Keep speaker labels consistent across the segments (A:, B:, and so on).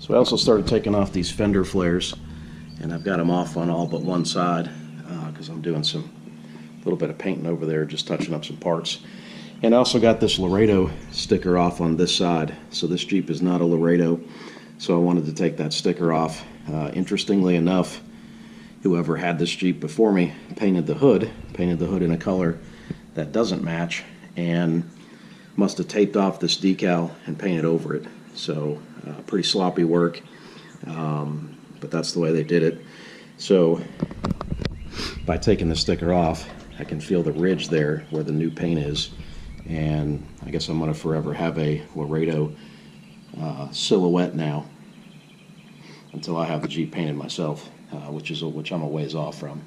A: So I also started taking off these fender flares, and I've got them off on all but one side because I'm doing some little bit of painting over there, just touching up some parts. And I also got this Laredo sticker off on this side. So this Jeep is not a Laredo, so I wanted to take that sticker off. Interestingly enough, whoever had this Jeep before me painted the hood in a color that doesn't match, and must have taped off this decal and painted over it. So pretty sloppy work, but that's the way they did it. So by taking the sticker off, I can feel the ridge there where the new paint is, and I guess I'm going to forever have a Laredo silhouette now until I have the Jeep painted myself, which I'm a ways off from.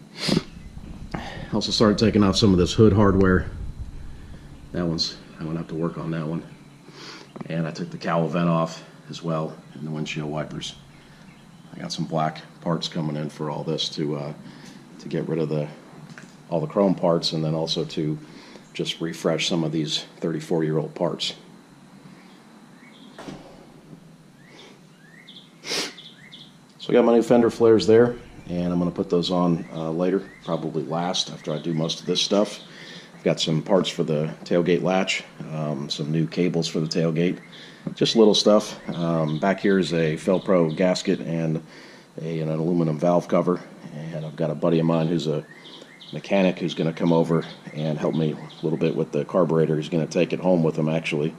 A: Also started taking off some of this hood hardware. I went out to work on that one. And I took the cowl vent off as well, and the windshield wipers. I got some black parts coming in for all this to get rid of all the chrome parts, and then also to just refresh some of these 34-year-old parts. So I got my new fender flares there, and I'm going to put those on later, probably last after I do most of this stuff. I've got some parts for the tailgate latch, some new cables for the tailgate, just little stuff. Back here is a Felpro gasket and an aluminum valve cover, and I've got a buddy of mine who's a mechanic who's going to come over and help me a little bit with the carburetor. He's going to take it home with him actually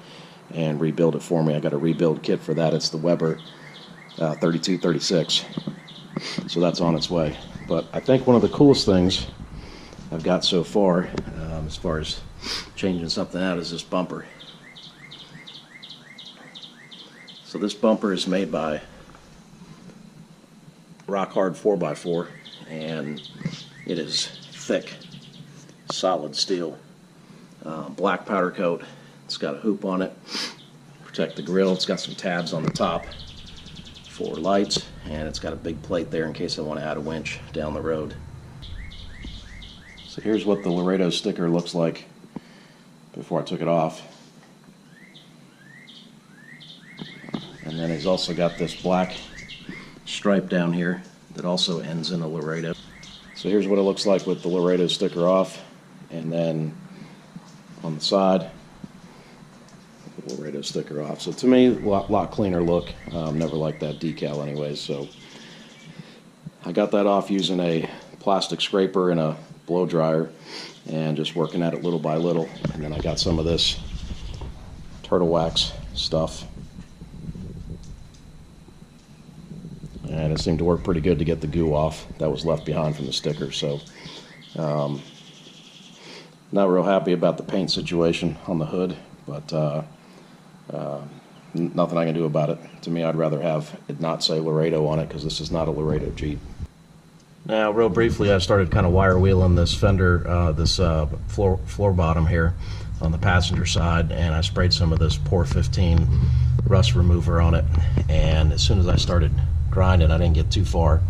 A: and rebuild it for me. I got a rebuild kit for that. It's the Weber 3236, so that's on its way. But I think one of the coolest things I've got so far, as far as changing something out, is this bumper. So this bumper is made by Rock Hard 4x4, and it is thick, solid steel, black powder coat. It's got a hoop on it, protect the grill. It's got some tabs on the top for lights, and it's got a big plate there in case I want to add a winch down the road. So here's what the Laredo sticker looks like before I took it off. And then he's also got this black stripe down here that also ends in a Laredo. So here's what it looks like with the Laredo sticker off, and then on the side, the Laredo sticker off. So to me, a lot cleaner look. Never liked that decal anyways, so I got that off using a plastic scraper and a blow dryer and just working at it little by little. And then I got some of this turtle wax stuff, and it seemed to work pretty good to get the goo off that was left behind from the sticker. So not real happy about the paint situation on the hood, but nothing I can do about it. To me, I'd rather have it not say Laredo on it, because this is not a Laredo Jeep. Now, real briefly, I started kind of wire wheeling this fender, this floor bottom here on the passenger side, and I sprayed some of this Por 15 rust remover on it. And as soon as I started grinding, I didn't get too far,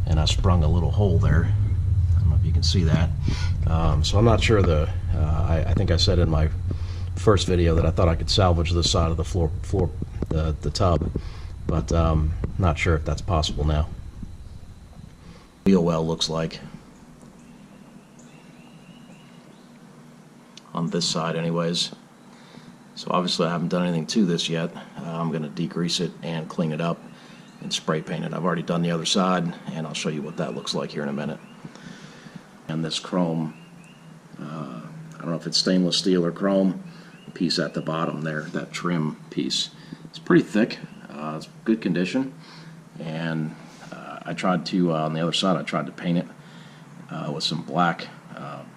A: and I sprung a little hole there. I don't know if you can see that. So I'm not sure I think I said in my first video that I thought I could salvage this side of the the tub, but not sure if that's possible now. Wheel well looks like on this side anyways. So obviously I haven't done anything to this yet. I'm going to degrease it and clean it up and spray paint it. I've already done the other side, and I'll show you what that looks like here in a minute. And this chrome, I don't know if it's stainless steel or chrome, piece at the bottom there, that trim piece, it's pretty thick. It's good condition, and I tried to, on the other side, I tried to paint it with some black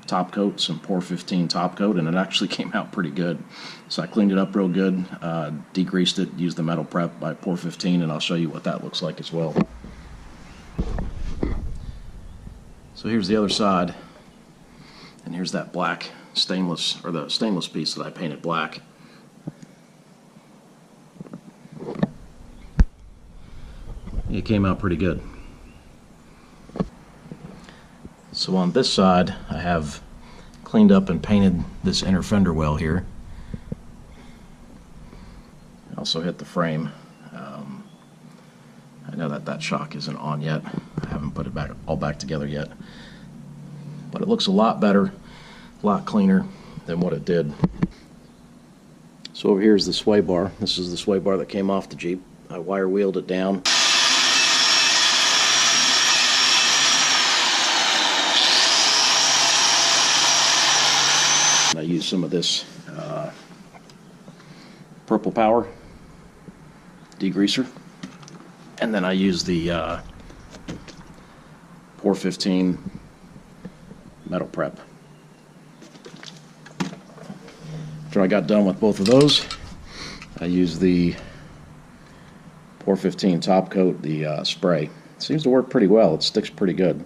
A: top coat, some Por 15 top coat, and it actually came out pretty good. So I cleaned it up real good, degreased it, used the metal prep by Por 15, and I'll show you what that looks like as well. So here's the other side, and here's that black stainless, or the stainless piece that I painted black. It came out pretty good. So on this side, I have cleaned up and painted this inner fender well here. Also hit the frame. know that shock isn't on yet. I haven't put it all back together yet. But it looks a lot better, a lot cleaner than what it did. So over here is the sway bar. This is the sway bar that came off the Jeep. I wire wheeled it down. I use some of this Purple Power degreaser, and then I use the Pour 15 metal prep. After I got done with both of those, I used the Pour 15 top coat, the spray. It seems to work pretty well. It sticks pretty good.